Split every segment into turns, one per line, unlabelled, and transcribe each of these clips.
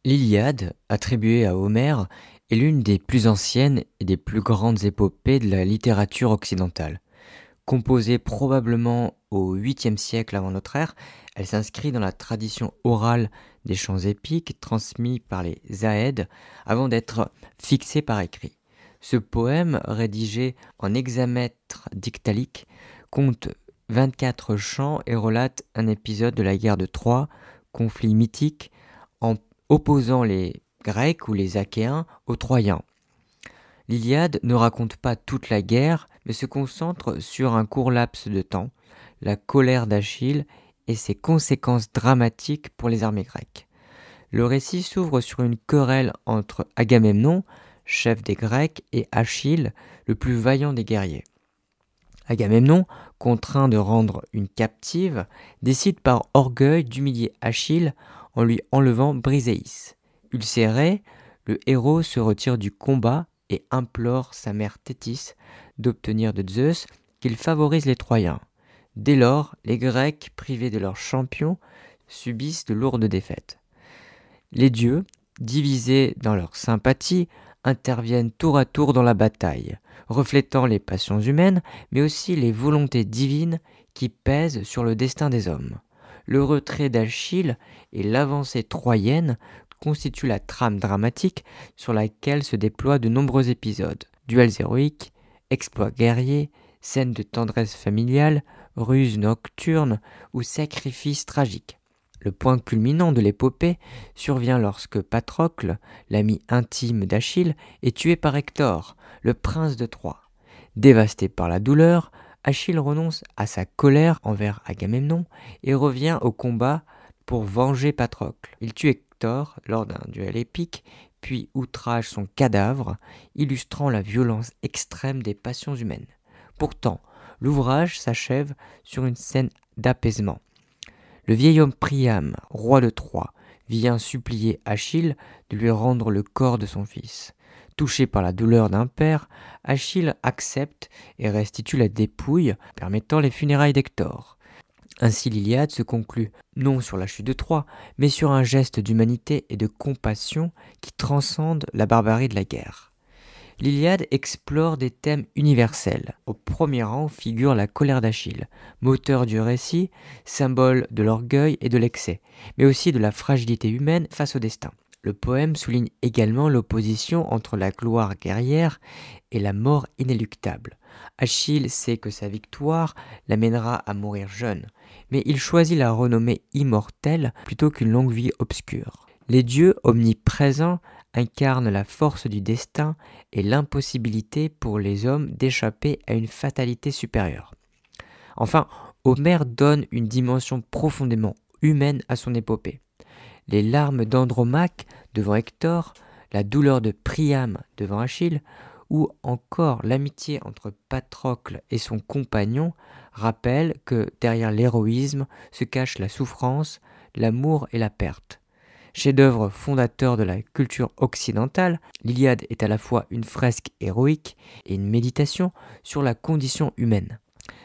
L'Iliade, attribuée à Homère, est l'une des plus anciennes et des plus grandes épopées de la littérature occidentale. Composée probablement au 8e siècle avant notre ère, elle s'inscrit dans la tradition orale des chants épiques transmis par les Aèdes avant d'être fixée par écrit. Ce poème, rédigé en hexamètre dictalique, compte 24 chants et relate un épisode de la guerre de Troie, conflit mythique en opposant les Grecs ou les Achéens aux Troyens. L'Iliade ne raconte pas toute la guerre, mais se concentre sur un court laps de temps, la colère d'Achille et ses conséquences dramatiques pour les armées grecques. Le récit s'ouvre sur une querelle entre Agamemnon, chef des Grecs, et Achille, le plus vaillant des guerriers. Agamemnon, contraint de rendre une captive, décide par orgueil d'humilier Achille en lui enlevant Briséis. Ulcéré, le héros se retire du combat et implore sa mère Thétis d'obtenir de Zeus qu'il favorise les Troyens. Dès lors, les Grecs, privés de leur champion, subissent de lourdes défaites. Les dieux, divisés dans leur sympathie, interviennent tour à tour dans la bataille, reflétant les passions humaines, mais aussi les volontés divines qui pèsent sur le destin des hommes. Le retrait d'Achille et l'avancée troyenne constituent la trame dramatique sur laquelle se déploient de nombreux épisodes. Duels héroïques, exploits guerriers, scènes de tendresse familiale, ruses nocturnes ou sacrifices tragiques. Le point culminant de l'épopée survient lorsque Patrocle, l'ami intime d'Achille, est tué par Hector, le prince de Troie. Dévasté par la douleur, Achille renonce à sa colère envers Agamemnon et revient au combat pour venger Patrocle. Il tue Hector lors d'un duel épique, puis outrage son cadavre, illustrant la violence extrême des passions humaines. Pourtant, l'ouvrage s'achève sur une scène d'apaisement. Le vieil homme Priam, roi de Troie, vient supplier Achille de lui rendre le corps de son fils. Touché par la douleur d'un père, Achille accepte et restitue la dépouille, permettant les funérailles d'Hector. Ainsi l'Iliade se conclut non sur la chute de Troie, mais sur un geste d'humanité et de compassion qui transcende la barbarie de la guerre. L'Iliade explore des thèmes universels. Au premier rang figure la colère d'Achille, moteur du récit, symbole de l'orgueil et de l'excès, mais aussi de la fragilité humaine face au destin. Le poème souligne également l'opposition entre la gloire guerrière et la mort inéluctable. Achille sait que sa victoire l'amènera à mourir jeune, mais il choisit la renommée immortelle plutôt qu'une longue vie obscure. Les dieux omniprésents incarnent la force du destin et l'impossibilité pour les hommes d'échapper à une fatalité supérieure. Enfin, Homère donne une dimension profondément humaine à son épopée. Les larmes d'Andromaque devant Hector, la douleur de Priam devant Achille, ou encore l'amitié entre Patrocle et son compagnon rappellent que derrière l'héroïsme se cachent la souffrance, l'amour et la perte. Chef-d'œuvre fondateur de la culture occidentale, l'Iliade est à la fois une fresque héroïque et une méditation sur la condition humaine.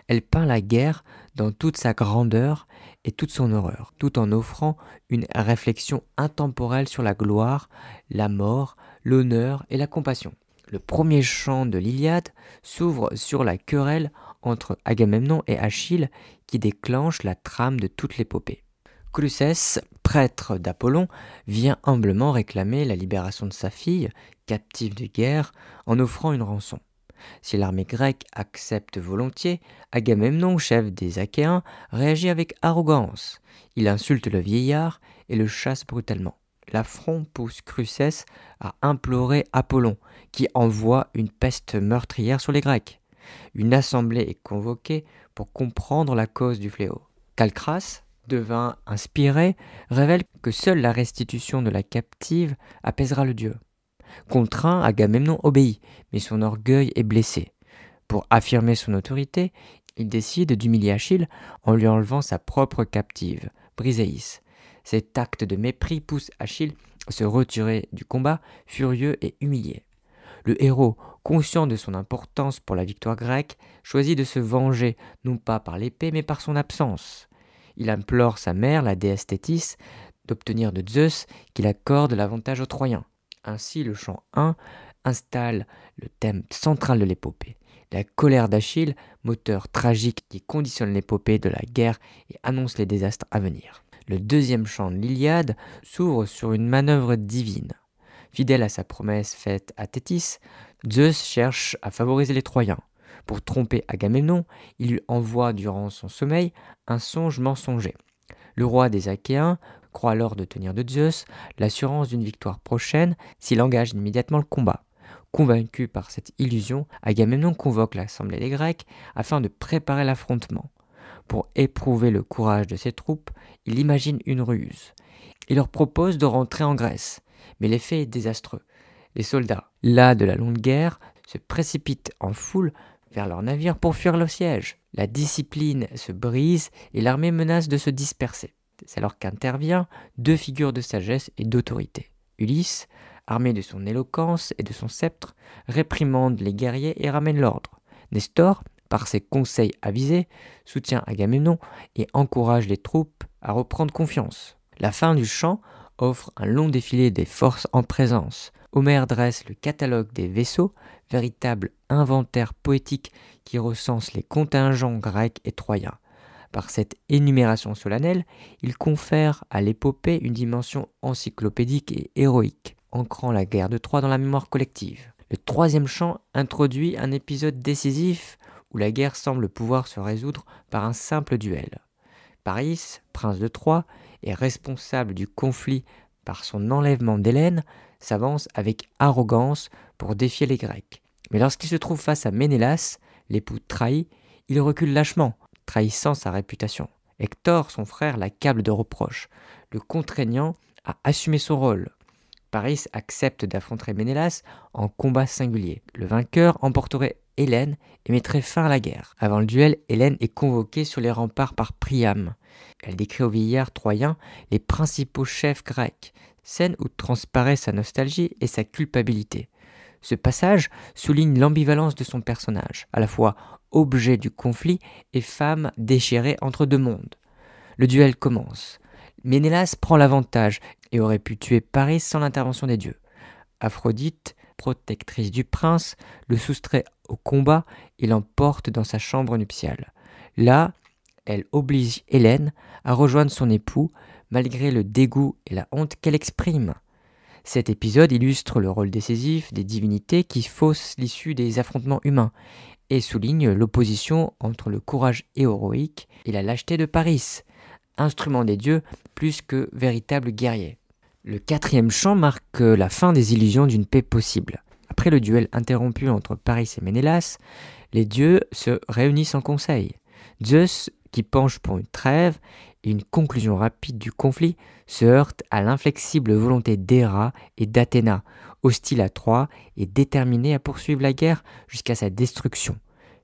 Elle peint la guerre dans toute sa grandeur et toute son horreur, tout en offrant une réflexion intemporelle sur la gloire, la mort, l'honneur et la compassion. Le premier chant de l'Iliade s'ouvre sur la querelle entre Agamemnon et Achille qui déclenche la trame de toute l'épopée. Chryses, prêtre d'Apollon, vient humblement réclamer la libération de sa fille, captive de guerre, en offrant une rançon. Si l'armée grecque accepte volontiers, Agamemnon, chef des Achéens, réagit avec arrogance. Il insulte le vieillard et le chasse brutalement. L'affront pousse Chryses à implorer Apollon, qui envoie une peste meurtrière sur les Grecs. Une assemblée est convoquée pour comprendre la cause du fléau. Calchas, devint inspiré, révèle que seule la restitution de la captive apaisera le dieu. Contraint, Agamemnon obéit, mais son orgueil est blessé. Pour affirmer son autorité, il décide d'humilier Achille en lui enlevant sa propre captive, Briséis. Cet acte de mépris pousse Achille à se retirer du combat, furieux et humilié. Le héros, conscient de son importance pour la victoire grecque, choisit de se venger, non pas par l'épée, mais par son absence. Il implore sa mère, la déesse Thétis, d'obtenir de Zeus qu'il accorde l'avantage aux Troyens. Ainsi, le chant 1 installe le thème central de l'épopée, la colère d'Achille, moteur tragique qui conditionne l'épopée de la guerre et annonce les désastres à venir. Le deuxième chant de l'Iliade s'ouvre sur une manœuvre divine. Fidèle à sa promesse faite à Thétis, Zeus cherche à favoriser les Troyens. Pour tromper Agamemnon, il lui envoie durant son sommeil un songe mensonger. Le roi des Achéens croit alors obtenir de Zeus l'assurance d'une victoire prochaine s'il engage immédiatement le combat. Convaincu par cette illusion, Agamemnon convoque l'assemblée des Grecs afin de préparer l'affrontement. Pour éprouver le courage de ses troupes, il imagine une ruse. Il leur propose de rentrer en Grèce, mais l'effet est désastreux. Les soldats, las de la longue guerre, se précipitent en foule vers leurs navires pour fuir le siège. La discipline se brise et l'armée menace de se disperser. C'est alors qu'intervient deux figures de sagesse et d'autorité. Ulysse, armé de son éloquence et de son sceptre, réprimande les guerriers et ramène l'ordre. Nestor, par ses conseils avisés, soutient Agamemnon et encourage les troupes à reprendre confiance. La fin du chant offre un long défilé des forces en présence. Homère dresse le catalogue des vaisseaux, véritable inventaire poétique qui recense les contingents grecs et troyens. Par cette énumération solennelle, il confère à l'épopée une dimension encyclopédique et héroïque, ancrant la guerre de Troie dans la mémoire collective. Le troisième chant introduit un épisode décisif où la guerre semble pouvoir se résoudre par un simple duel. Paris, prince de Troie, et responsable du conflit par son enlèvement d'Hélène, s'avance avec arrogance pour défier les Grecs. Mais lorsqu'il se trouve face à Ménélas, l'époux trahi, il recule lâchement, trahissant sa réputation. Hector, son frère, l'accable de reproches, le contraignant à assumer son rôle. Paris accepte d'affronter Ménélas en combat singulier. Le vainqueur emporterait Hélène et mettrait fin à la guerre. Avant le duel, Hélène est convoquée sur les remparts par Priam. Elle décrit au vieillard troyen les principaux chefs grecs, scène où transparaît sa nostalgie et sa culpabilité. Ce passage souligne l'ambivalence de son personnage, à la fois objet du conflit et femme déchirée entre deux mondes. Le duel commence. Ménélas prend l'avantage et aurait pu tuer Paris sans l'intervention des dieux. Aphrodite, protectrice du prince, le soustrait au combat et l'emporte dans sa chambre nuptiale. Là, elle oblige Hélène à rejoindre son époux, malgré le dégoût et la honte qu'elle exprime. Cet épisode illustre le rôle décisif des divinités qui faussent l'issue des affrontements humains et souligne l'opposition entre le courage héroïque et la lâcheté de Paris, instrument des dieux plus que véritable guerrier. Le quatrième chant marque la fin des illusions d'une paix possible. Après le duel interrompu entre Paris et Ménélas, les dieux se réunissent en conseil. Zeus, qui penche pour une trêve et une conclusion rapide du conflit, se heurte à l'inflexible volonté d'Héra et d'Athéna, hostile à Troie et déterminé à poursuivre la guerre jusqu'à sa destruction.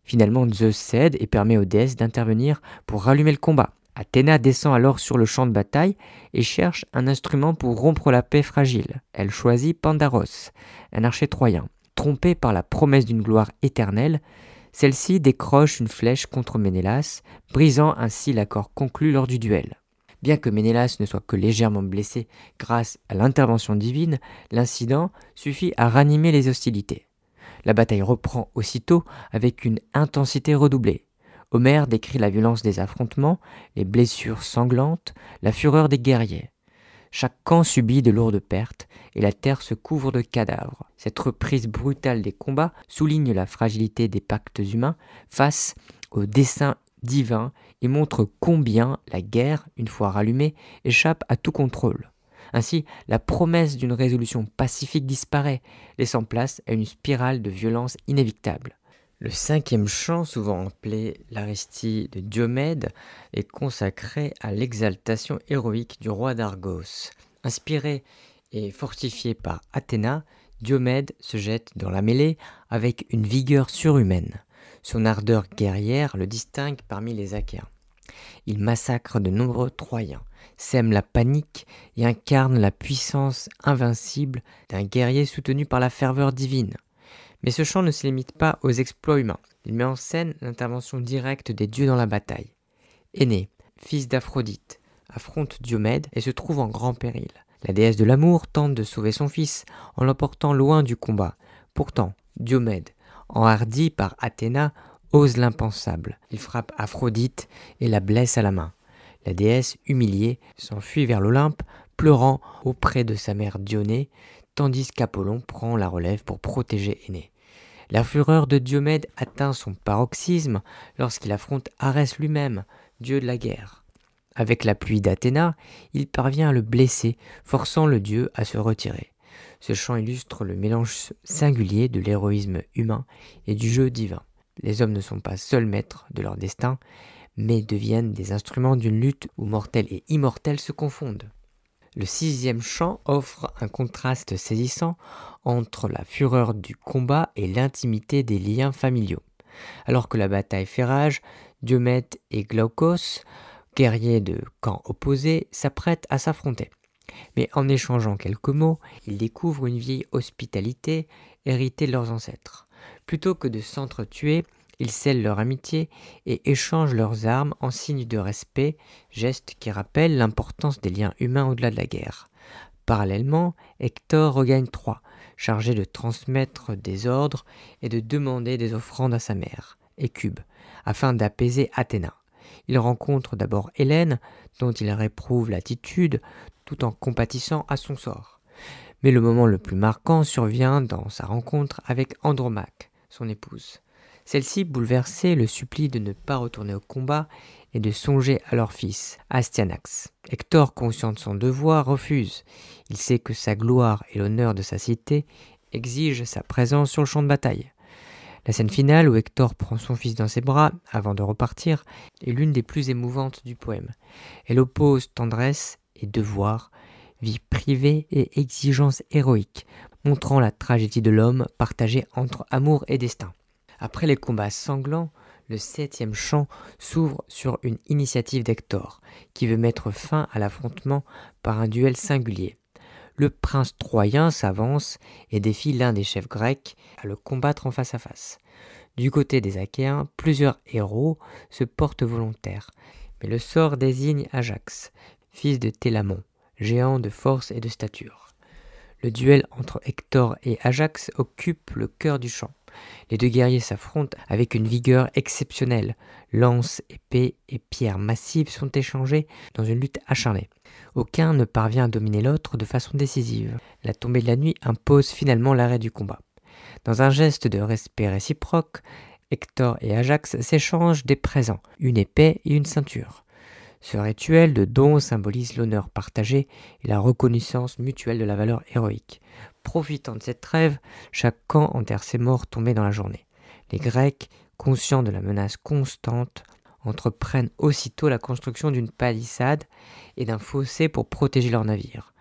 Finalement, Zeus cède et permet aux déesses d'intervenir pour rallumer le combat. Athéna descend alors sur le champ de bataille et cherche un instrument pour rompre la paix fragile. Elle choisit Pandaros, un archer troyen. Trompée par la promesse d'une gloire éternelle, celle-ci décroche une flèche contre Ménélas, brisant ainsi l'accord conclu lors du duel. Bien que Ménélas ne soit que légèrement blessé grâce à l'intervention divine, l'incident suffit à ranimer les hostilités. La bataille reprend aussitôt avec une intensité redoublée. Homère décrit la violence des affrontements, les blessures sanglantes, la fureur des guerriers. Chaque camp subit de lourdes pertes et la terre se couvre de cadavres. Cette reprise brutale des combats souligne la fragilité des pactes humains face au dessein divin et montre combien la guerre, une fois rallumée, échappe à tout contrôle. Ainsi, la promesse d'une résolution pacifique disparaît, laissant place à une spirale de violence inévitable. Le cinquième chant, souvent appelé l'Aristie de Diomède, est consacré à l'exaltation héroïque du roi d'Argos. Inspiré et fortifié par Athéna, Diomède se jette dans la mêlée avec une vigueur surhumaine. Son ardeur guerrière le distingue parmi les Achéens. Il massacre de nombreux Troyens, sème la panique et incarne la puissance invincible d'un guerrier soutenu par la ferveur divine. Mais ce chant ne se limite pas aux exploits humains. Il met en scène l'intervention directe des dieux dans la bataille. Énée, fils d'Aphrodite, affronte Diomède et se trouve en grand péril. La déesse de l'amour tente de sauver son fils en l'emportant loin du combat. Pourtant, Diomède, enhardi par Athéna, ose l'impensable. Il frappe Aphrodite et la blesse à la main. La déesse, humiliée, s'enfuit vers l'Olympe, pleurant auprès de sa mère Dionée, tandis qu'Apollon prend la relève pour protéger Énée. La fureur de Diomède atteint son paroxysme lorsqu'il affronte Arès lui-même, dieu de la guerre. Avec l'appui d'Athéna, il parvient à le blesser, forçant le dieu à se retirer. Ce chant illustre le mélange singulier de l'héroïsme humain et du jeu divin. Les hommes ne sont pas seuls maîtres de leur destin, mais deviennent des instruments d'une lutte où mortels et immortels se confondent. Le 6e chant offre un contraste saisissant entre la fureur du combat et l'intimité des liens familiaux. Alors que la bataille fait rage, Diomède et Glaucos, guerriers de camps opposés, s'apprêtent à s'affronter. Mais en échangeant quelques mots, ils découvrent une vieille hospitalité héritée de leurs ancêtres. Plutôt que de s'entretuer, ils scellent leur amitié et échangent leurs armes en signe de respect, geste qui rappelle l'importance des liens humains au-delà de la guerre. Parallèlement, Hector regagne Troie, chargé de transmettre des ordres et de demander des offrandes à sa mère, Hécube, afin d'apaiser Athéna. Il rencontre d'abord Hélène, dont il réprouve l'attitude, tout en compatissant à son sort. Mais le moment le plus marquant survient dans sa rencontre avec Andromaque, son épouse. Celle-ci, bouleversée, le supplie de ne pas retourner au combat et de songer à leur fils, Astyanax. Hector, conscient de son devoir, refuse. Il sait que sa gloire et l'honneur de sa cité exigent sa présence sur le champ de bataille. La scène finale où Hector prend son fils dans ses bras avant de repartir est l'une des plus émouvantes du poème. Elle oppose tendresse et devoir, vie privée et exigence héroïque, montrant la tragédie de l'homme partagée entre amour et destin. Après les combats sanglants, le 7e chant s'ouvre sur une initiative d'Hector, qui veut mettre fin à l'affrontement par un duel singulier. Le prince troyen s'avance et défie l'un des chefs grecs à le combattre en face à face. Du côté des Achéens, plusieurs héros se portent volontaires, mais le sort désigne Ajax, fils de Télamon, géant de force et de stature. Le duel entre Hector et Ajax occupe le cœur du chant. Les deux guerriers s'affrontent avec une vigueur exceptionnelle. Lances, épées et pierres massives sont échangées dans une lutte acharnée. Aucun ne parvient à dominer l'autre de façon décisive. La tombée de la nuit impose finalement l'arrêt du combat. Dans un geste de respect réciproque, Hector et Ajax s'échangent des présents, une épée et une ceinture. Ce rituel de don symbolise l'honneur partagé et la reconnaissance mutuelle de la valeur héroïque. Profitant de cette trêve, chaque camp enterre ses morts tombés dans la journée. Les Grecs, conscients de la menace constante, entreprennent aussitôt la construction d'une palissade et d'un fossé pour protéger leurs navires.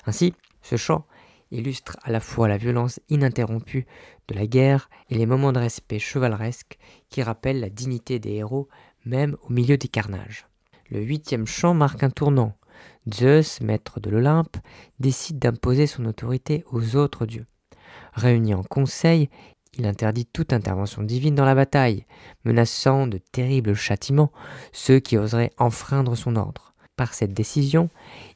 Ainsi, ce chant illustre à la fois la violence ininterrompue de la guerre et les moments de respect chevaleresque qui rappellent la dignité des héros même au milieu des carnages. Le 8e chant marque un tournant. Zeus, maître de l'Olympe, décide d'imposer son autorité aux autres dieux. Réuni en conseil, il interdit toute intervention divine dans la bataille, menaçant de terribles châtiments ceux qui oseraient enfreindre son ordre. Par cette décision,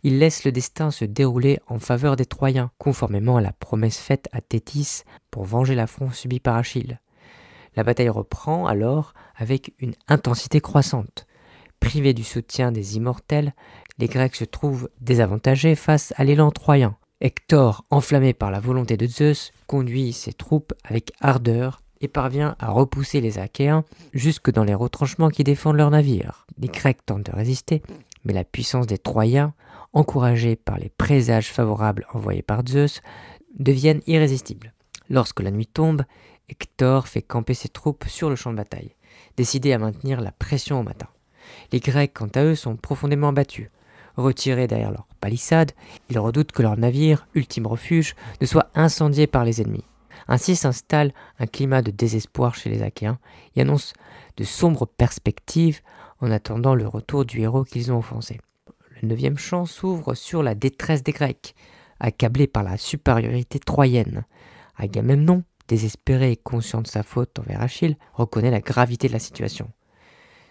il laisse le destin se dérouler en faveur des Troyens, conformément à la promesse faite à Thétis pour venger l'affront subi par Achille. La bataille reprend alors avec une intensité croissante. Privés du soutien des immortels, les Grecs se trouvent désavantagés face à l'élan troyen. Hector, enflammé par la volonté de Zeus, conduit ses troupes avec ardeur et parvient à repousser les Achéens jusque dans les retranchements qui défendent leurs navires. Les Grecs tentent de résister, mais la puissance des Troyens, encouragés par les présages favorables envoyés par Zeus, deviennent irrésistibles. Lorsque la nuit tombe, Hector fait camper ses troupes sur le champ de bataille, décidé à maintenir la pression au matin. Les Grecs, quant à eux, sont profondément abattus. Retirés derrière leur palissade, ils redoutent que leur navire, ultime refuge, ne soit incendié par les ennemis. Ainsi s'installe un climat de désespoir chez les Achéens et annonce de sombres perspectives en attendant le retour du héros qu'ils ont offensé. Le 9e chant s'ouvre sur la détresse des Grecs, accablés par la supériorité troyenne. Agamemnon, désespéré et conscient de sa faute envers Achille, reconnaît la gravité de la situation.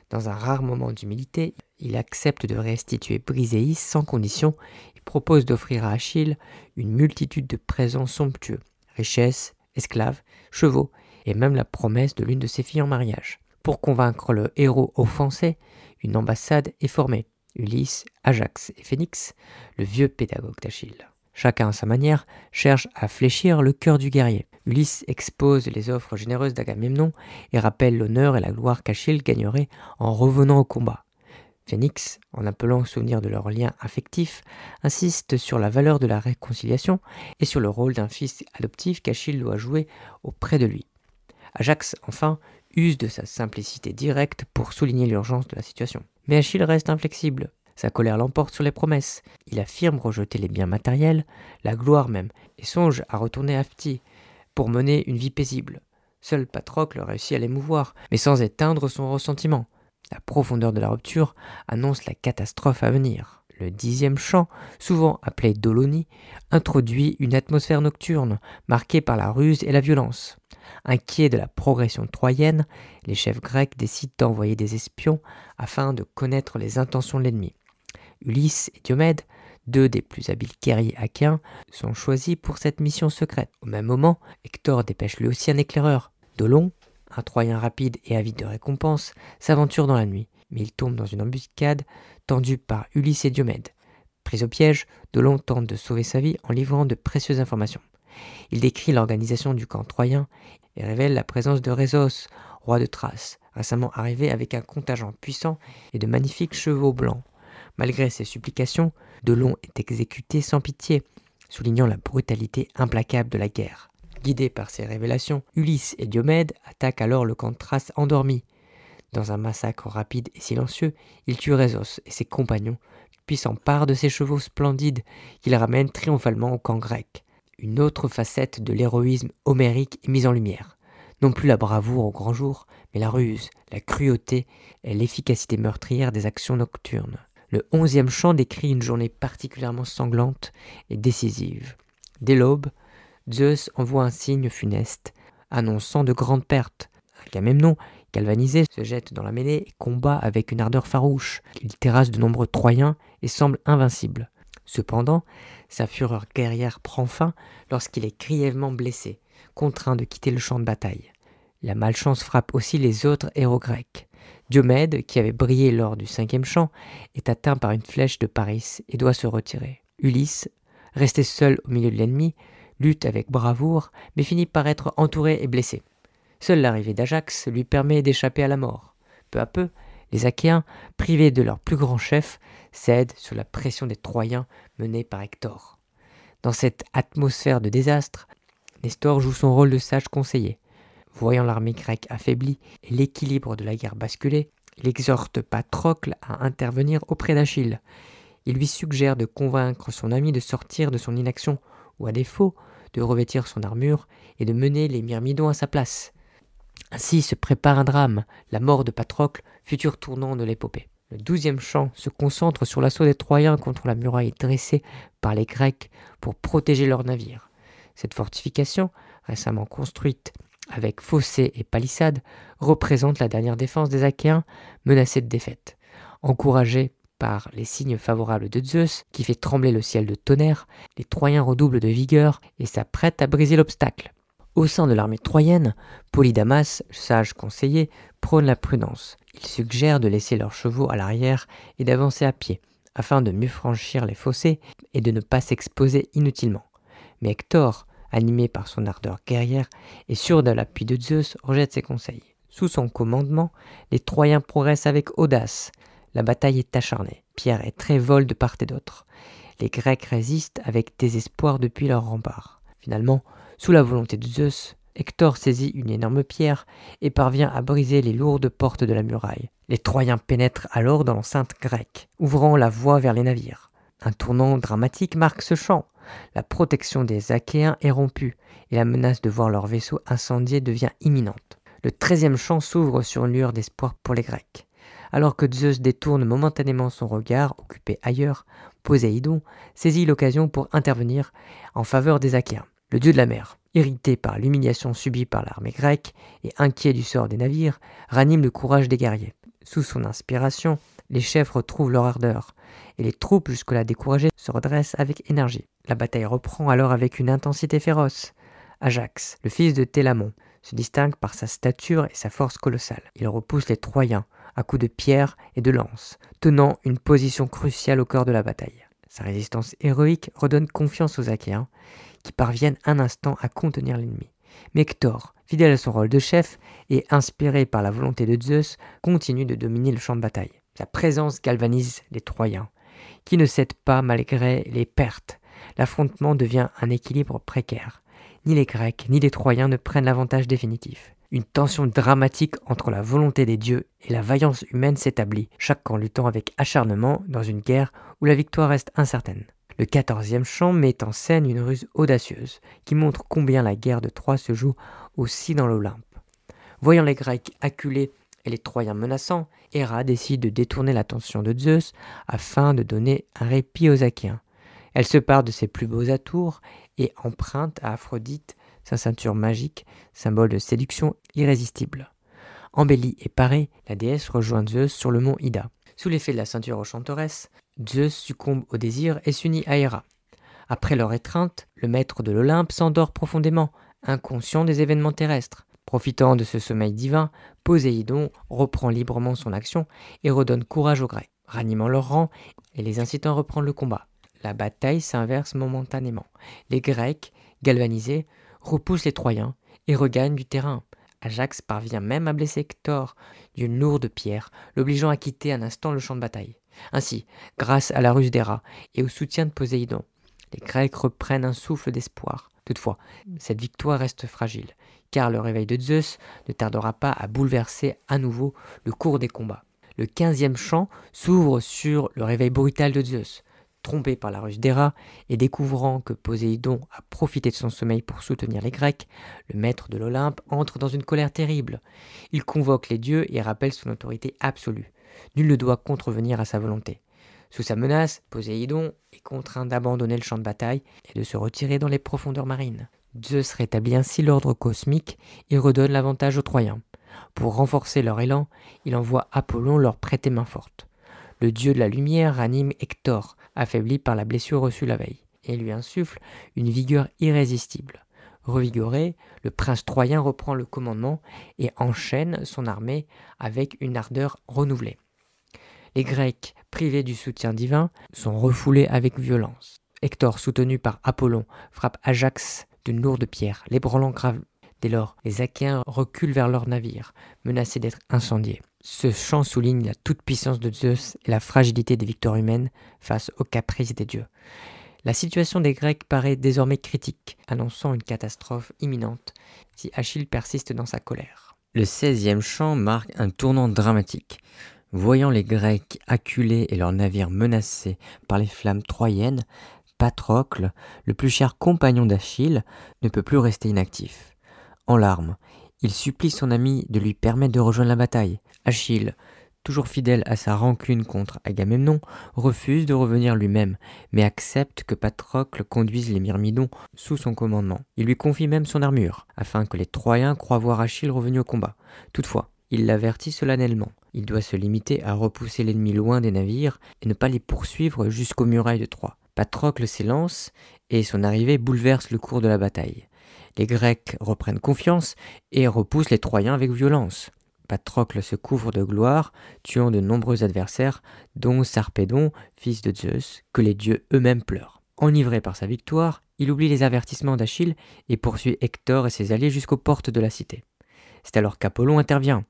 Dans un rare moment d'humilité, il accepte de restituer Briséis sans condition et propose d'offrir à Achille une multitude de présents somptueux, richesses, esclaves, chevaux et même la promesse de l'une de ses filles en mariage. Pour convaincre le héros offensé, une ambassade est formée. Ulysse, Ajax et Phénix, le vieux pédagogue d'Achille. Chacun à sa manière cherche à fléchir le cœur du guerrier. Ulysse expose les offres généreuses d'Agamemnon et rappelle l'honneur et la gloire qu'Achille gagnerait en revenant au combat. Phénix, en appelant au souvenir de leur lien affectif, insiste sur la valeur de la réconciliation et sur le rôle d'un fils adoptif qu'Achille doit jouer auprès de lui. Ajax, enfin, use de sa simplicité directe pour souligner l'urgence de la situation. Mais Achille reste inflexible. Sa colère l'emporte sur les promesses. Il affirme rejeter les biens matériels, la gloire même, et songe à retourner à Phthie pour mener une vie paisible. Seul Patrocle réussit à l'émouvoir, mais sans éteindre son ressentiment. La profondeur de la rupture annonce la catastrophe à venir. Le 10e chant, souvent appelé Dolonie, introduit une atmosphère nocturne, marquée par la ruse et la violence. Inquiets de la progression troyenne, les chefs grecs décident d'envoyer des espions afin de connaître les intentions de l'ennemi. Ulysse et Diomède, deux des plus habiles guerriers achéens, sont choisis pour cette mission secrète. Au même moment, Hector dépêche lui aussi un éclaireur. Dolon, un Troyen rapide et avide de récompenses, s'aventure dans la nuit, mais il tombe dans une embuscade tendue par Ulysse et Diomède. Pris au piège, Dolon tente de sauver sa vie en livrant de précieuses informations. Il décrit l'organisation du camp troyen et révèle la présence de Rhésos, roi de Thrace, récemment arrivé avec un contingent puissant et de magnifiques chevaux blancs. Malgré ses supplications, Dolon est exécuté sans pitié, soulignant la brutalité implacable de la guerre. Guidés par ces révélations, Ulysse et Diomède attaquent alors le camp de Thrace endormi. Dans un massacre rapide et silencieux, ils tuent Rhésos et ses compagnons, puis s'emparent de ses chevaux splendides qu'ils ramènent triomphalement au camp grec. Une autre facette de l'héroïsme homérique est mise en lumière. Non plus la bravoure au grand jour, mais la ruse, la cruauté et l'efficacité meurtrière des actions nocturnes. Le 11e chant décrit une journée particulièrement sanglante et décisive. Dès l'aube, Zeus envoie un signe funeste, annonçant de grandes pertes. Agamemnon, galvanisé, se jette dans la mêlée et combat avec une ardeur farouche. Il terrasse de nombreux Troyens et semble invincible. Cependant, sa fureur guerrière prend fin lorsqu'il est grièvement blessé, contraint de quitter le champ de bataille. La malchance frappe aussi les autres héros grecs. Diomède, qui avait brillé lors du 5e chant, est atteint par une flèche de Paris et doit se retirer. Ulysse, resté seul au milieu de l'ennemi, lutte avec bravoure, mais finit par être entouré et blessé. Seule l'arrivée d'Ajax lui permet d'échapper à la mort. Peu à peu, les Achéens, privés de leur plus grand chef, cèdent sous la pression des Troyens menés par Hector. Dans cette atmosphère de désastre, Nestor joue son rôle de sage conseiller. Voyant l'armée grecque affaiblie et l'équilibre de la guerre basculer, il exhorte Patrocle à intervenir auprès d'Achille. Il lui suggère de convaincre son ami de sortir de son inaction, ou à défaut, de revêtir son armure et de mener les Myrmidons à sa place. Ainsi se prépare un drame, la mort de Patrocle, futur tournant de l'épopée. Le 12e chant se concentre sur l'assaut des Troyens contre la muraille dressée par les Grecs pour protéger leurs navires. Cette fortification, récemment construite avec fossés et palissades, représente la dernière défense des Achéens menacés de défaite. Encouragés par les signes favorables de Zeus, qui fait trembler le ciel de tonnerre, les Troyens redoublent de vigueur et s'apprêtent à briser l'obstacle. Au sein de l'armée troyenne, Polydamas, sage conseiller, prône la prudence. Il suggère de laisser leurs chevaux à l'arrière et d'avancer à pied, afin de mieux franchir les fossés et de ne pas s'exposer inutilement. Mais Hector, animé par son ardeur guerrière et sûr de l'appui de Zeus, rejette ses conseils. Sous son commandement, les Troyens progressent avec audace. La bataille est acharnée. Pierres et traits volent de part et d'autre. Les Grecs résistent avec désespoir depuis leur rempart. Finalement, sous la volonté de Zeus, Hector saisit une énorme pierre et parvient à briser les lourdes portes de la muraille. Les Troyens pénètrent alors dans l'enceinte grecque, ouvrant la voie vers les navires. Un tournant dramatique marque ce chant. La protection des Achéens est rompue et la menace de voir leurs vaisseaux incendiés devient imminente. Le 13e chant s'ouvre sur une lueur d'espoir pour les Grecs. Alors que Zeus détourne momentanément son regard, occupé ailleurs, Poséidon saisit l'occasion pour intervenir en faveur des Achéens. Le dieu de la mer, irrité par l'humiliation subie par l'armée grecque et inquiet du sort des navires, ranime le courage des guerriers.
Sous son inspiration, les chefs retrouvent leur ardeur, et les troupes jusque-là découragées se redressent avec énergie. La bataille reprend alors avec une intensité féroce. Ajax, le fils de Télamon, se distingue par sa stature et sa force colossale. Il repousse les Troyens à coups de pierre et de lance, tenant une position cruciale au cœur de la bataille. Sa résistance héroïque redonne confiance aux Achéens, qui parviennent un instant à contenir l'ennemi. Mais Hector, fidèle à son rôle de chef et inspiré par la volonté de Zeus, continue de dominer le champ de bataille. Sa présence galvanise les Troyens, qui ne cèdent pas malgré les pertes. L'affrontement devient un équilibre précaire. Ni les Grecs ni les Troyens ne prennent l'avantage définitif. Une tension dramatique entre la volonté des dieux et la vaillance humaine s'établit, chaque camp luttant avec acharnement dans une guerre où la victoire reste incertaine. Le 14e chant met en scène une ruse audacieuse qui montre combien la guerre de Troie se joue aussi dans l'Olympe. Voyant les Grecs acculés et les Troyens menaçants, Héra décide de détourner l'attention de Zeus afin de donner un répit aux Achéens. Elle se part de ses plus beaux atours et emprunte à Aphrodite sa ceinture magique, symbole de séduction irrésistible. Embellie et parée, la déesse rejoint Zeus sur le mont Ida. Sous l'effet de la ceinture enchanteresse, Zeus succombe au désir et s'unit à Héra. Après leur étreinte, le maître de l'Olympe s'endort profondément, inconscient des événements terrestres. Profitant de ce sommeil divin, Poséidon reprend librement son action et redonne courage aux Grecs, ranimant leurs rangs et les incitant à reprendre le combat. La bataille s'inverse momentanément. Les Grecs, galvanisés, repoussent les Troyens et regagnent du terrain. Ajax parvient même à blesser Hector d'une lourde pierre, l'obligeant à quitter un instant le champ de bataille. Ainsi, grâce à la ruse d'Héra et au soutien de Poséidon, les Grecs reprennent un souffle d'espoir. Toutefois, cette victoire reste fragile, car le réveil de Zeus ne tardera pas à bouleverser à nouveau le cours des combats. Le 15e chant s'ouvre sur le réveil brutal de Zeus. Trompé par la ruse d'Héra et découvrant que Poséidon a profité de son sommeil pour soutenir les Grecs, le maître de l'Olympe entre dans une colère terrible. Il convoque les dieux et rappelle son autorité absolue. Nul ne doit contrevenir à sa volonté. Sous sa menace, Poséidon est contraint d'abandonner le champ de bataille et de se retirer dans les profondeurs marines. Zeus rétablit ainsi l'ordre cosmique et redonne l'avantage aux Troyens. Pour renforcer leur élan, il envoie Apollon leur prêter main forte. Le dieu de la lumière ranime Hector, affaibli par la blessure reçue la veille, et lui insuffle une vigueur irrésistible. Revigoré, le prince troyen reprend le commandement et enchaîne son armée avec une ardeur renouvelée. Les Grecs, privés du soutien divin, sont refoulés avec violence. Hector, soutenu par Apollon, frappe Ajax d'une lourde pierre, l'ébranlant grave. Dès lors, les Achéens reculent vers leurs navires, menacés d'être incendiés. Ce chant souligne la toute-puissance de Zeus et la fragilité des victoires humaines face aux caprices des dieux. La situation des Grecs paraît désormais critique, annonçant une catastrophe imminente si Achille persiste dans sa colère.
Le 16e chant marque un tournant dramatique. Voyant les Grecs acculés et leurs navires menacés par les flammes troyennes, Patrocle, le plus cher compagnon d'Achille, ne peut plus rester inactif. En larmes, il supplie son ami de lui permettre de rejoindre la bataille. Achille, toujours fidèle à sa rancune contre Agamemnon, refuse de revenir lui-même, mais accepte que Patrocle conduise les Myrmidons sous son commandement. Il lui confie même son armure, afin que les Troyens croient voir Achille revenu au combat. Toutefois, il l'avertit solennellement. Il doit se limiter à repousser l'ennemi loin des navires et ne pas les poursuivre jusqu'aux murailles de Troie. Patrocle s'élance et son arrivée bouleverse le cours de la bataille. Les Grecs reprennent confiance et repoussent les Troyens avec violence. Patrocle se couvre de gloire, tuant de nombreux adversaires, dont Sarpédon, fils de Zeus, que les dieux eux-mêmes pleurent. Enivré par sa victoire, il oublie les avertissements d'Achille et poursuit Hector et ses alliés jusqu'aux portes de la cité. C'est alors qu'Apollon intervient.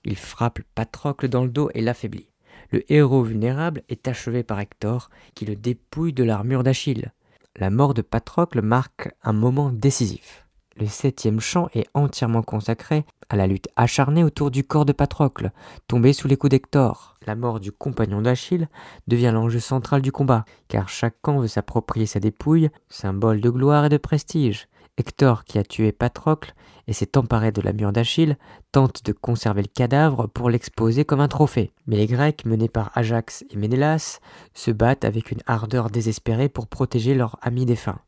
Il frappe Patrocle dans le dos et l'affaiblit. Le héros vulnérable est achevé par Hector, qui le dépouille de l'armure d'Achille. La mort de Patrocle marque un moment décisif. Le 7e chant est entièrement consacré à la lutte acharnée autour du corps de Patrocle, tombé sous les coups d'Hector. La mort du compagnon d'Achille devient l'enjeu central du combat, car chaque camp veut s'approprier sa dépouille, symbole de gloire et de prestige. Hector, qui a tué Patrocle et s'est emparé de l'armure d'Achille, tente de conserver le cadavre pour l'exposer comme un trophée. Mais les Grecs, menés par Ajax et Ménélas, se battent avec une ardeur désespérée pour protéger leur ami défunt.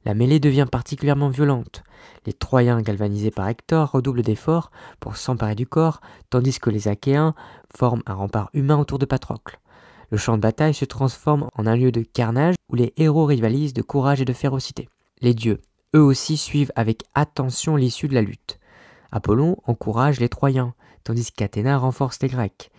La mêlée devient particulièrement violente. Les Troyens, galvanisés par Hector, redoublent d'efforts pour s'emparer du corps, tandis que les Achéens forment un rempart humain autour de Patrocle. Le champ de bataille se transforme en un lieu de carnage où les héros rivalisent de courage et de férocité. Les dieux, eux aussi, suivent avec attention l'issue de la lutte. Apollon encourage les Troyens, tandis qu'Athéna renforce les Grecs.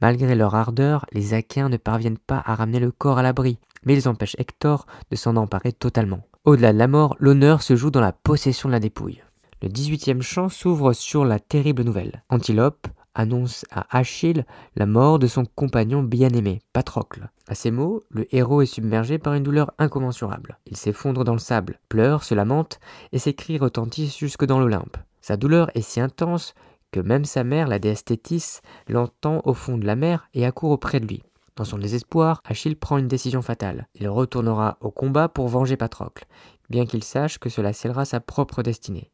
Malgré leur ardeur, les Achéens ne parviennent pas à ramener le corps à l'abri, mais ils empêchent Hector de s'en emparer totalement. Au-delà de la mort, l'honneur se joue dans la possession de la dépouille. Le 18e chant s'ouvre sur la terrible nouvelle. Antilope annonce à Achille la mort de son compagnon bien-aimé, Patrocle. À ces mots, le héros est submergé par une douleur incommensurable. Il s'effondre dans le sable, pleure, se lamente, et ses cris retentissent jusque dans l'Olympe. Sa douleur est si intense que même sa mère, la déesse Thétis, l'entend au fond de la mer et accourt auprès de lui. Dans son désespoir, Achille prend une décision fatale. Il retournera au combat pour venger Patrocle, bien qu'il sache que cela scellera sa propre destinée.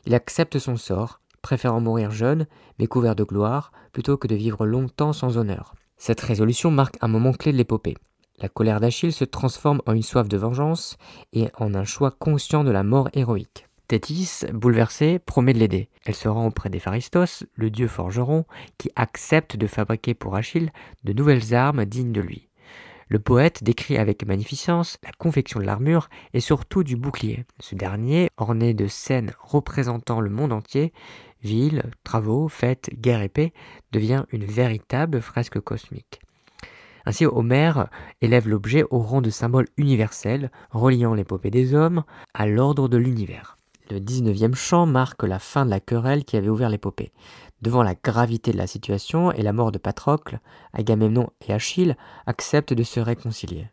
Il accepte son sort, préférant mourir jeune, mais couvert de gloire, plutôt que de vivre longtemps sans honneur. Cette résolution marque un moment clé de l'épopée. La colère d'Achille se transforme en une soif de vengeance et en un choix conscient de la mort héroïque. Thétis, bouleversée, promet de l'aider. Elle se rend auprès d'Héphaïstos, le dieu forgeron, qui accepte de fabriquer pour Achille de nouvelles armes dignes de lui. Le poète décrit avec magnificence la confection de l'armure et surtout du bouclier. Ce dernier, orné de scènes représentant le monde entier, villes, travaux, fêtes, guerre et paix, devient une véritable fresque cosmique. Ainsi, Homère élève l'objet au rang de symbole universel, reliant l'épopée des hommes à l'ordre de l'univers. Le 19e chant marque la fin de la querelle qui avait ouvert l'épopée. Devant la gravité de la situation et la mort de Patrocle, Agamemnon et Achille acceptent de se réconcilier.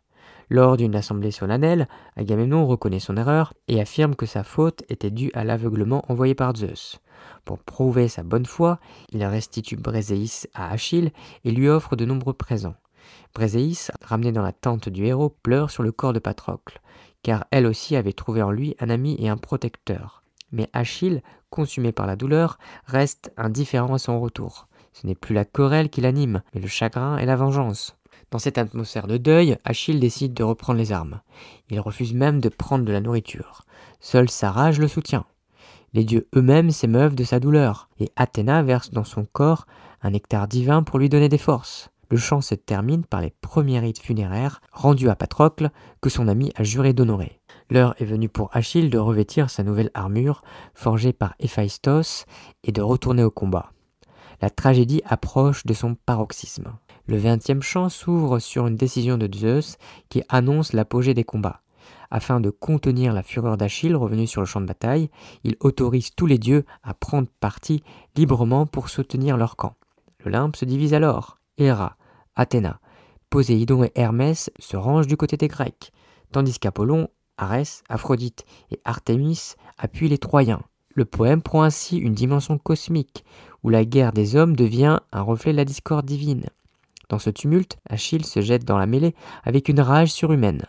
Lors d'une assemblée solennelle, Agamemnon reconnaît son erreur et affirme que sa faute était due à l'aveuglement envoyé par Zeus. Pour prouver sa bonne foi, il restitue Bréséis à Achille et lui offre de nombreux présents. Bréséis, ramenée dans la tente du héros, pleure sur le corps de Patrocle, car elle aussi avait trouvé en lui un ami et un protecteur. Mais Achille, consumé par la douleur, reste indifférent à son retour. Ce n'est plus la querelle qui l'anime, mais le chagrin et la vengeance. Dans cette atmosphère de deuil, Achille décide de reprendre les armes. Il refuse même de prendre de la nourriture. Seule sa rage le soutient. Les dieux eux-mêmes s'émeuvent de sa douleur, et Athéna verse dans son corps un nectar divin pour lui donner des forces. Le chant se termine par les premiers rites funéraires rendus à Patrocle que son ami a juré d'honorer. L'heure est venue pour Achille de revêtir sa nouvelle armure forgée par Héphaïstos et de retourner au combat. La tragédie approche de son paroxysme. Le 20e chant s'ouvre sur une décision de Zeus qui annonce l'apogée des combats. Afin de contenir la fureur d'Achille revenu sur le champ de bataille, il autorise tous les dieux à prendre parti librement pour soutenir leur camp. L'Olympe se divise alors. Héra, Athéna, Poséidon et Hermès se rangent du côté des Grecs, tandis qu'Apollon, Arès, Aphrodite et Artémis appuient les Troyens. Le poème prend ainsi une dimension cosmique, où la guerre des hommes devient un reflet de la discorde divine. Dans ce tumulte, Achille se jette dans la mêlée avec une rage surhumaine.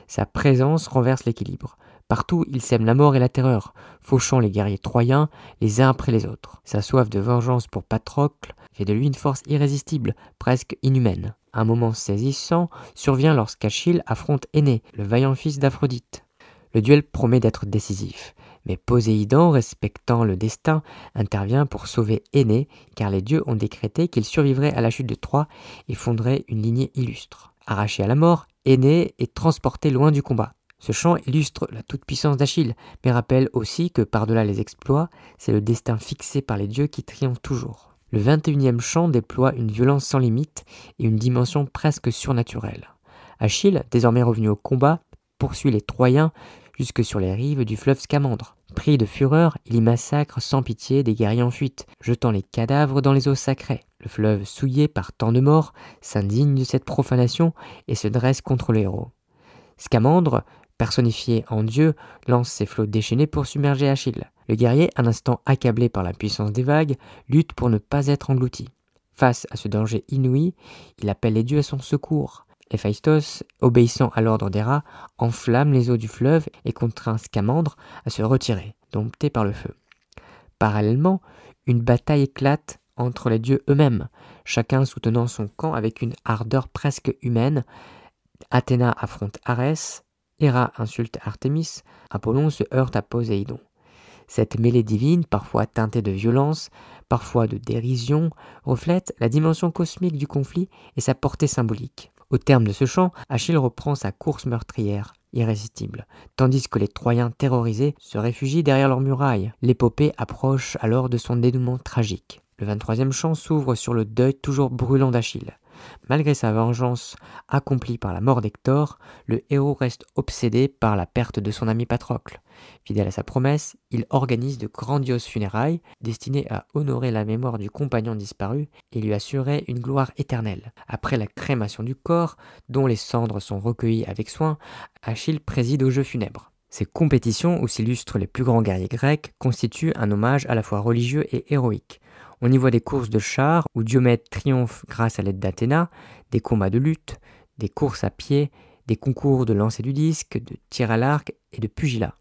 Sa présence renverse l'équilibre. Partout, il sème la mort et la terreur, fauchant les guerriers troyens les uns après les autres. Sa soif de vengeance pour Patrocle fait de lui une force irrésistible, presque inhumaine. Un moment saisissant survient lorsqu'Achille affronte Énée, le vaillant fils d'Aphrodite. Le duel promet d'être décisif, mais Poséidon, respectant le destin, intervient pour sauver Énée, car les dieux ont décrété qu'il survivrait à la chute de Troie et fonderait une lignée illustre. Arraché à la mort, Énée est transporté loin du combat. Ce chant illustre la toute-puissance d'Achille, mais rappelle aussi que par-delà les exploits, c'est le destin fixé par les dieux qui triomphe toujours. Le 21e chant déploie une violence sans limite et une dimension presque surnaturelle. Achille, désormais revenu au combat, poursuit les Troyens jusque sur les rives du fleuve Scamandre. Pris de fureur, il y massacre sans pitié des guerriers en fuite, jetant les cadavres dans les eaux sacrées. Le fleuve, souillé par tant de morts, s'indigne de cette profanation et se dresse contre les héros. Scamandre, personnifié en Dieu, lance ses flots déchaînés pour submerger Achille. Le guerrier, un instant accablé par la puissance des vagues, lutte pour ne pas être englouti. Face à ce danger inouï, il appelle les dieux à son secours. Héphaïstos, obéissant à l'ordre d'Héra, enflamme les eaux du fleuve et contraint Scamandre à se retirer, dompté par le feu. Parallèlement, une bataille éclate entre les dieux eux-mêmes, chacun soutenant son camp avec une ardeur presque humaine. Athéna affronte Arès Héra insulte Artémis, Apollon se heurte à Poséidon. Cette mêlée divine, parfois teintée de violence, parfois de dérision, reflète la dimension cosmique du conflit et sa portée symbolique. Au terme de ce chant, Achille reprend sa course meurtrière, irrésistible, tandis que les Troyens terrorisés se réfugient derrière leurs murailles. L'épopée approche alors de son dénouement tragique. Le 23e chant s'ouvre sur le deuil toujours brûlant d'Achille. Malgré sa vengeance accomplie par la mort d'Hector, le héros reste obsédé par la perte de son ami Patrocle. Fidèle à sa promesse, il organise de grandioses funérailles destinées à honorer la mémoire du compagnon disparu et lui assurer une gloire éternelle. Après la crémation du corps, dont les cendres sont recueillies avec soin, Achille préside aux jeux funèbres. Ces compétitions où s'illustrent les plus grands guerriers grecs constituent un hommage à la fois religieux et héroïque. On y voit des courses de chars où Diomède triomphe grâce à l'aide d'Athéna, des combats de lutte, des courses à pied, des concours de lancer du disque, de tir à l'arc et de pugilat.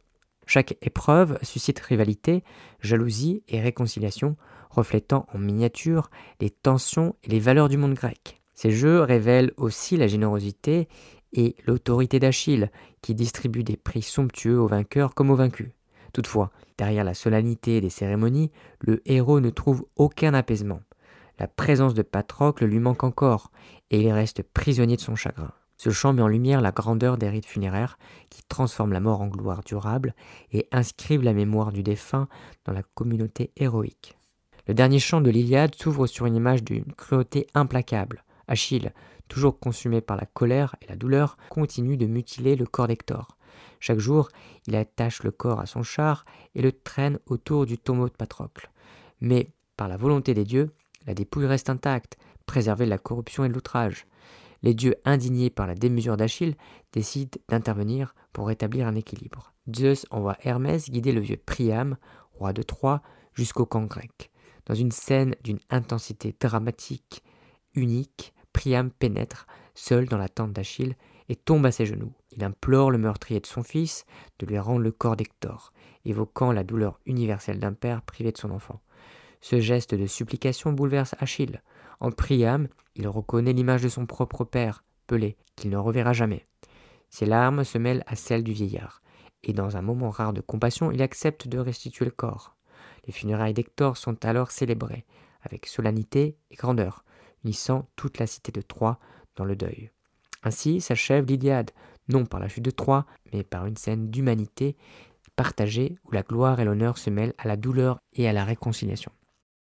Chaque épreuve suscite rivalité, jalousie et réconciliation, reflétant en miniature les tensions et les valeurs du monde grec. Ces jeux révèlent aussi la générosité et l'autorité d'Achille, qui distribue des prix somptueux aux vainqueurs comme aux vaincus. Toutefois, derrière la solennité des cérémonies, le héros ne trouve aucun apaisement. La présence de Patrocle lui manque encore, et il reste prisonnier de son chagrin. Ce chant met en lumière la grandeur des rites funéraires qui transforment la mort en gloire durable et inscrivent la mémoire du défunt dans la communauté héroïque. Le dernier chant de l'Iliade s'ouvre sur une image d'une cruauté implacable. Achille, toujours consumé par la colère et la douleur, continue de mutiler le corps d'Hector. Chaque jour, il attache le corps à son char et le traîne autour du tombeau de Patrocle. Mais, par la volonté des dieux, la dépouille reste intacte, préservée de la corruption et de l'outrage. Les dieux, indignés par la démesure d'Achille, décident d'intervenir pour rétablir un équilibre. Zeus envoie Hermès guider le vieux Priam, roi de Troie, jusqu'au camp grec. Dans une scène d'une intensité dramatique unique, Priam pénètre, seul dans la tente d'Achille, et tombe à ses genoux. Il implore le meurtrier de son fils de lui rendre le corps d'Hector, évoquant la douleur universelle d'un père privé de son enfant. Ce geste de supplication bouleverse Achille. En Priam, il reconnaît l'image de son propre père, Pelée, qu'il ne reverra jamais. Ses larmes se mêlent à celles du vieillard, et dans un moment rare de compassion, il accepte de restituer le corps. Les funérailles d'Hector sont alors célébrées, avec solennité et grandeur, unissant toute la cité de Troie dans le deuil. Ainsi s'achève l'Iliade, non par la chute de Troie, mais par une scène d'humanité partagée où la gloire et l'honneur se mêlent à la douleur et à la réconciliation.